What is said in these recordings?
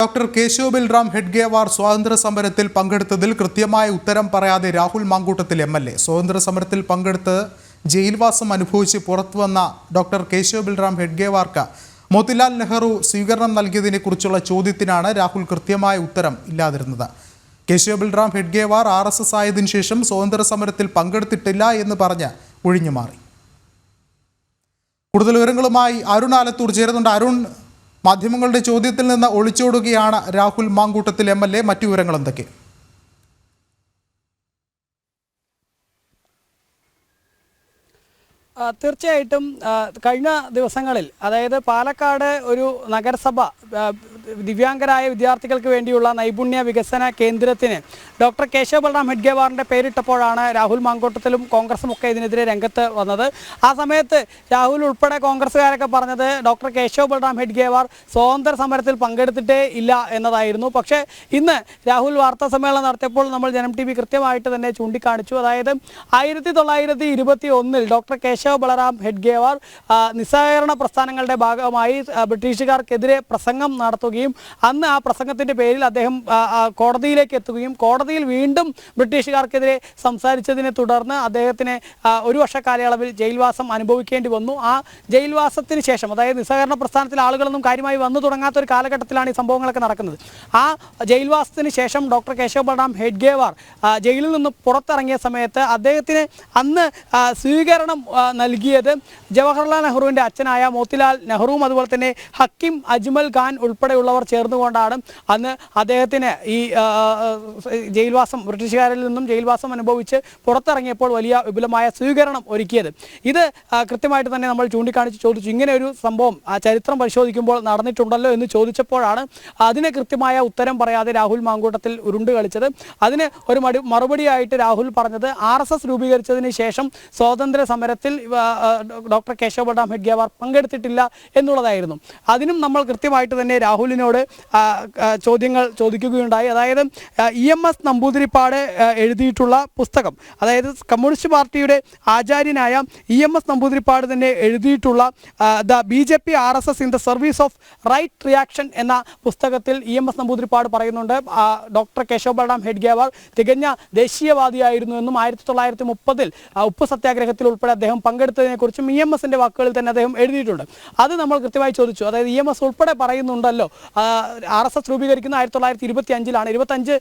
Doctor Keshav Balram Hedgewar സ്വാതന്ത്ര്യ സമരത്തിൽ പങ്കെടുത്തതിൽ കൃത്യമായ ഉത്തരം പറയാതെ രാഹുൽ മാങ്കൂട്ടത്തിൽ MLA സ്വാതന്ത്ര്യ സമരത്തിൽ പങ്കെടുത്ത് ജയിൽവാസം അനുഭവിച്ച് പുറത്തുവന്ന ഡോക്ടർ കേശവ് ബൽറാം ഹെഡ്ഗേവാർക്ക് മോത്തിലാൽ നെഹ്റു സ്വീകരണം നൽകിയതിനെക്കുറിച്ചുള്ള ചോദ്യത്തിനാണ് രാഹുൽ കൃത്യമായ ഉത്തരം ഇല്ലാതിരുന്നത്. കേശവ് ബൽറാം ഹെഡ്ഗേവാർ RSS ആയതിനു ശേഷം സ്വാതന്ത്ര്യ സമരത്തിൽ പങ്കെടുത്തിട്ടില്ല എന്ന് പറഞ്ഞ് ഒഴിഞ്ഞുമാറി. കൂടുതൽ വിവരങ്ങളുമായി അരുൺ ആലത്തൂർ ചേരുന്നുണ്ട്. അരുൺ, മാധ്യമങ്ങളുടെ ചോദ്യത്തിൽ നിന്ന് ഒളിച്ചോടുകയാണ് രാഹുൽ മാങ്കൂട്ടത്തിൽ MLA. മറ്റു വിവരങ്ങൾ എന്തൊക്കെ? തീർച്ചയായിട്ടും കഴിഞ്ഞ ദിവസങ്ങളിൽ, അതായത് പാലക്കാട് ഒരു നഗരസഭ ദിവ്യാംഗരായ വിദ്യാർത്ഥികൾക്ക് വേണ്ടിയുള്ള നൈപുണ്യ വികസന കേന്ദ്രത്തിന് ഡോക്ടർ കേശവ് ബൽറാം ഹെഡ്ഗേവാറിൻ്റെ പേരിട്ടപ്പോഴാണ് രാഹുൽ മാങ്കൂട്ടത്തിലും കോൺഗ്രസും ഒക്കെ ഇതിനെതിരെ രംഗത്ത് വന്നത്. ആ സമയത്ത് രാഹുൽ ഉൾപ്പെടെ കോൺഗ്രസ്സുകാരൊക്കെ പറഞ്ഞത് ഡോക്ടർ കേശവ് ബൽറാം ഹെഡ്ഗേവാർ സ്വാതന്ത്ര്യ സമരത്തിൽ പങ്കെടുത്തിട്ടേ ഇല്ല എന്നതായിരുന്നു. പക്ഷേ ഇന്ന് രാഹുൽ വാർത്താ സമ്മേളനം നടത്തിയപ്പോൾ നമ്മൾ ജനം TV കൃത്യമായിട്ട് തന്നെ ചൂണ്ടിക്കാണിച്ചു. അതായത് 1921 ഡോക്ടർ കേശവ് ബൽറാം ഹെഡ്ഗേവാർ നിസ്സഹകരണ പ്രസ്ഥാനങ്ങളുടെ ഭാഗമായി ബ്രിട്ടീഷുകാർക്കെതിരെ പ്രസംഗം നടത്തുകയും അന്ന് ആ പ്രസംഗത്തിൻ്റെ പേരിൽ അദ്ദേഹം കോടതിയിലേക്ക് എത്തുകയും കോടതിയിൽ വീണ്ടും ബ്രിട്ടീഷുകാർക്കെതിരെ സംസാരിച്ചതിനെ തുടർന്ന് അദ്ദേഹത്തിന് ഒരു വർഷ കാലയളവിൽ ജയിൽവാസം അനുഭവിക്കേണ്ടി വന്നു. ആ ജയിൽവാസത്തിന് ശേഷം, അതായത് നിസ്സഹകരണ പ്രസ്ഥാനത്തിൽ ആളുകളൊന്നും കാര്യമായി വന്നു തുടങ്ങാത്ത ഒരു കാലഘട്ടത്തിലാണ് ഈ സംഭവങ്ങളൊക്കെ നടക്കുന്നത്. ആ ജയിൽവാസത്തിന് ശേഷം ഡോക്ടർ കേശവ് ബൽറാം ഹെഡ്ഗേവാർ ജയിലിൽ നിന്ന് പുറത്തിറങ്ങിയ സമയത്ത് അദ്ദേഹത്തിന് അന്ന് സ്വീകരണം നൽകിയത് ജവഹർലാൽ നെഹ്റുവിൻ്റെ അച്ഛനായ മോത്തിലാൽ നെഹ്റുവും അതുപോലെ തന്നെ ഹക്കിം അജ്മൽ ഖാൻ ഉൾപ്പെടെയുള്ളവർ ചേർന്നുകൊണ്ടാണ് അന്ന് അദ്ദേഹത്തിന് ഈ ജയിൽവാസം, ബ്രിട്ടീഷുകാരിൽ നിന്നും ജയിൽവാസം അനുഭവിച്ച് പുറത്തിറങ്ങിയപ്പോൾ വലിയ വിപുലമായ സ്വീകരണം ഒരുക്കിയത്. ഇത് കൃത്യമായിട്ട് തന്നെ നമ്മൾ ചൂണ്ടിക്കാണിച്ച് ചോദിച്ചു, ഇങ്ങനെ ഒരു സംഭവം ചരിത്രം പരിശോധിക്കുമ്പോൾ നടന്നിട്ടുണ്ടല്ലോ എന്ന് ചോദിച്ചപ്പോഴാണ് അതിന് കൃത്യമായ ഉത്തരം പറയാതെ രാഹുൽ മാങ്കൂട്ടത്തിൽ ഉരുണ്ട് കളിച്ചത്. അതിന് ഒരു മറുപടിയായിട്ട് രാഹുൽ പറഞ്ഞത് RSS രൂപീകരിച്ചതിന് ശേഷം സ്വാതന്ത്ര്യ സമരത്തിൽ ഡോക്ടർ കേശവ് ബൽറാം ഹെഡ്ഗേവാർ പങ്കെടുത്തിട്ടില്ല എന്നുള്ളതായിരുന്നു. അതിനും നമ്മൾ കൃത്യമായിട്ട് തന്നെ രാഹുലിനോട് ചോദ്യങ്ങൾ ചോദിക്കുകയുണ്ടായി. അതായത് EMS നമ്പൂതിരിപ്പാട് എഴുതിയിട്ടുള്ള പുസ്തകം, അതായത് കമ്മ്യൂണിസ്റ്റ് പാർട്ടിയുടെ ആചാര്യനായ EMS നമ്പൂതിരിപ്പാട് തന്നെ എഴുതിയിട്ടുള്ള the BJP RSS in the service of right reaction എന്ന പുസ്തകത്തിൽ EMS നമ്പൂതിരിപ്പാട് പറയുന്നുണ്ട് ഡോക്ടർ കേശവ് ബൽറാം ഹെഡ്ഗേവാർ തികഞ്ഞ ദേശീയവാദിയായിരുന്നു എന്നും 1930 ഉപ്പ് സത്യാഗ്രഹത്തിൽ ഉൾപ്പെടെ അദ്ദേഹം പങ്കെടുത്തതിനെക്കുറിച്ചും EMSൻ്റെ വാക്കുകളിൽ തന്നെ അദ്ദേഹം എഴുതിയിട്ടുണ്ട്. അത് നമ്മൾ കൃത്യമായി ചോദിച്ചു. അതായത് EMS ഉൾപ്പെടെ പറയുന്നുണ്ടല്ലോ RSS രൂപീകരിക്കുന്ന 1925-ലാണ്. 25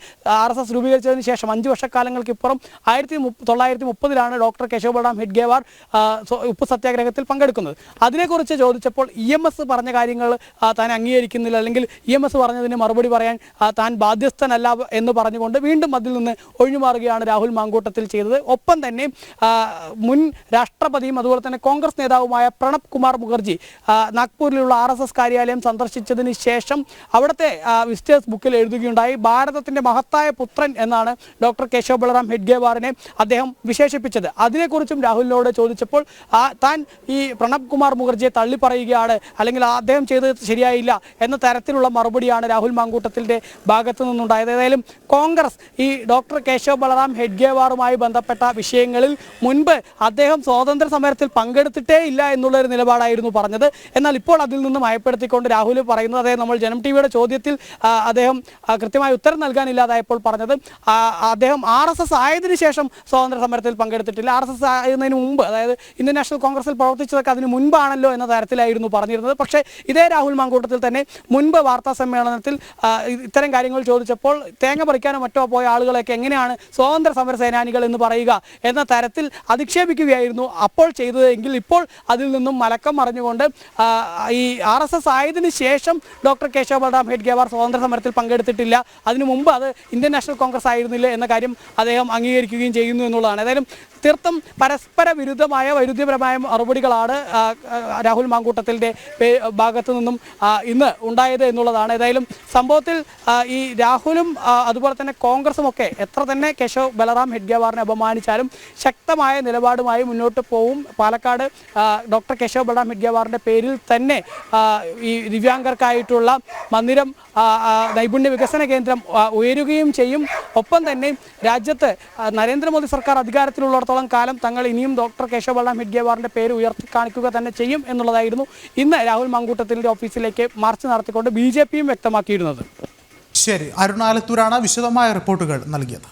RSS രൂപീകരിച്ചതിന് ശേഷം 5 വർഷക്കാലങ്ങൾക്കിപ്പുറം 1930-ലാണ് ഡോക്ടർ കേശവ് ബൽറാം ഹെഡ്ഗേവാർ ഉപ്പ് സത്യാഗ്രഹത്തിൽ പങ്കെടുക്കുന്നത്. അതിനെക്കുറിച്ച് ചോദിച്ചപ്പോൾ EMS പറഞ്ഞ കാര്യങ്ങൾ താൻ അംഗീകരിക്കുന്നില്ല, അല്ലെങ്കിൽ EMS പറഞ്ഞതിന് മറുപടി പറയാൻ താൻ ബാധ്യസ്ഥനല്ല എന്ന് പറഞ്ഞുകൊണ്ട് വീണ്ടും അതിൽ നിന്ന് ഒഴിഞ്ഞുമാറുകയാണ് രാഹുൽ മാങ്കൂട്ടത്തിൽ ചെയ്തത്. ഒപ്പം തന്നെ മുൻ രാഷ്ട്രപതിയും അതുപോലെ തന്നെ കോൺഗ്രസ് നേതാവുമായ പ്രണബ് കുമാർ മുഖർജി നാഗ്പൂരിലുള്ള RSS കാര്യാലയം സന്ദർശിച്ചതിന് ശേഷം അവിടുത്തെ വിസിറ്റേഴ്സ് ബുക്കിൽ എഴുതുകയുണ്ടായി. ഭാരതത്തിൻ്റെ മഹത്തായ പുത്രൻ എന്നാണ് ഡോക്ടർ കേശവ് ബൽറാം ഹെഡ്ഗേവാറിനെ അദ്ദേഹം വിശേഷിപ്പിച്ചത്. അതിനെക്കുറിച്ചും രാഹുലിനോട് ചോദിച്ചപ്പോൾ താൻ ഈ പ്രണബ് കുമാർ മുഖർജിയെ തള്ളിപ്പറയുകയാണ്, അല്ലെങ്കിൽ അദ്ദേഹം ചെയ്തത് ശരിയായില്ല എന്ന തരത്തിലുള്ള മറുപടിയാണ് രാഹുൽ മാങ്കൂട്ടത്തിൻ്റെ ഭാഗത്തു നിന്നുണ്ടായത്. ഏതായാലും കോൺഗ്രസ് ഈ ഡോക്ടർ കേശവ് ബൽറാം ഹെഡ്ഗേവാറുമായി ബന്ധപ്പെട്ട വിഷയങ്ങളിൽ മുൻപ് അദ്ദേഹം സ്വാതന്ത്ര്യ സമരത്തിൽ പങ്കെടുത്തിട്ടേ ഇല്ല എന്നുള്ളൊരു നിലപാടായിരുന്നു പറഞ്ഞത്. എന്നാൽ ഇപ്പോൾ അതിൽ നിന്നും ഭയപ്പെടുത്തിക്കൊണ്ട് രാഹുൽ പറയുന്നത്, അതായത് നമ്മൾ ജനം TVയുടെ ചോദ്യത്തിൽ അദ്ദേഹം കൃത്യമായ ഉത്തരം നൽകാനില്ലാതായപ്പോൾ പറഞ്ഞത് അദ്ദേഹം RSS ആയതിനു ശേഷം സ്വാതന്ത്ര്യ സമരത്തിൽ പങ്കെടുത്തിട്ടില്ല, RSS ആയതിനു മുമ്പ്, അതായത് ഇന്ത്യൻ നാഷണൽ കോൺഗ്രസിൽ പ്രവർത്തിച്ചതൊക്കെ അതിന് മുൻപാണല്ലോ എന്ന തരത്തിലായിരുന്നു പറഞ്ഞിരുന്നത്. പക്ഷേ ഇതേ രാഹുൽ മാങ്കൂട്ടത്തിൽ തന്നെ മുൻപ് വാർത്താ സമ്മേളനത്തിൽ ഇത്തരം കാര്യങ്ങൾ ചോദിച്ചപ്പോൾ തേങ്ങ പറിക്കാനോ മറ്റോ പോയ ആളുകളൊക്കെ എങ്ങനെയാണ് സ്വാതന്ത്ര്യ സമര സേനാനികൾ എന്ന് പറയുക എന്ന തരത്തിൽ അധിക്ഷേപിക്കുകയായിരുന്നു അപ്പോൾ ചെയ്തതെങ്കിൽ ഇപ്പോൾ അതിൽ നിന്നും മലക്കം മറിഞ്ഞുകൊണ്ട് ഈ RSS ആയതിനു ശേഷം ഡോക്ടർ കേശവ് ബൽറാം ഹെഡ്ഗേവാർ സ്വാതന്ത്ര്യ സമരത്തിൽ പങ്കെടുത്തിട്ടില്ല, അതിനു മുമ്പ് അത് ഇന്ത്യൻ നാഷണൽ കോൺഗ്രസ് ആയിരുന്നില്ല എന്ന കാര്യം അദ്ദേഹം അംഗീകരിക്കുകയും ചെയ്യുന്നു എന്നുള്ളതാണ്. ഏതായാലും തീർത്തും പരസ്പര വിരുദ്ധമായ വൈരുദ്ധ്യപരമായ മറുപടികളാണ് രാഹുൽ മാങ്കൂട്ടത്തിൻ്റെ ഭാഗത്തു നിന്നും ഇന്ന് ഉണ്ടായത് എന്നുള്ളതാണ്. ഏതായാലും സംഭവത്തിൽ ഈ രാഹുലും അതുപോലെ തന്നെ കോൺഗ്രസും ഒക്കെ എത്ര തന്നെ കേശവ് ബൽറാം ഹെഡ്ഗേവാറിനെ അപമാനിച്ചാലും ശക്തമായ നിലപാടുമായി മുന്നോട്ട് പോവും. പാലക്കാട് ഡോക്ടർ കേശവ് ബൽറാം ഹെഡ്ഗേവാറിൻ്റെ പേരിൽ തന്നെ ഈ ദിവ്യാംഗർക്കായിട്ടുള്ള മന്ദിരം, നൈപുണ്യ വികസന കേന്ദ്രം ഉയരുകയും ചെയ്യും. ഒപ്പം തന്നെ രാജ്യത്ത് നരേന്ദ്രമോദി സർക്കാർ അധികാരത്തിലുള്ളിടത്തോളം കാലം തങ്ങൾ ഇനിയും ഡോക്ടർ കേശവ് ബൽറാം ഹെഡ്ഗേവാറിൻ്റെ പേര് ഉയർത്തി കാണിക്കുക തന്നെ ചെയ്യും എന്നുള്ളതായിരുന്നു ഇന്ന് രാഹുൽ മാങ്കൂട്ടത്തിൻ്റെ ഓഫീസിലേക്ക് മാർച്ച് നടത്തിക്കൊണ്ട് BJP വ്യക്തമാക്കിയിരുന്നത്. ശരി, അരുണാലത്തൂരാണ് വിശദമായ റിപ്പോർട്ടുകൾ നൽകിയത്.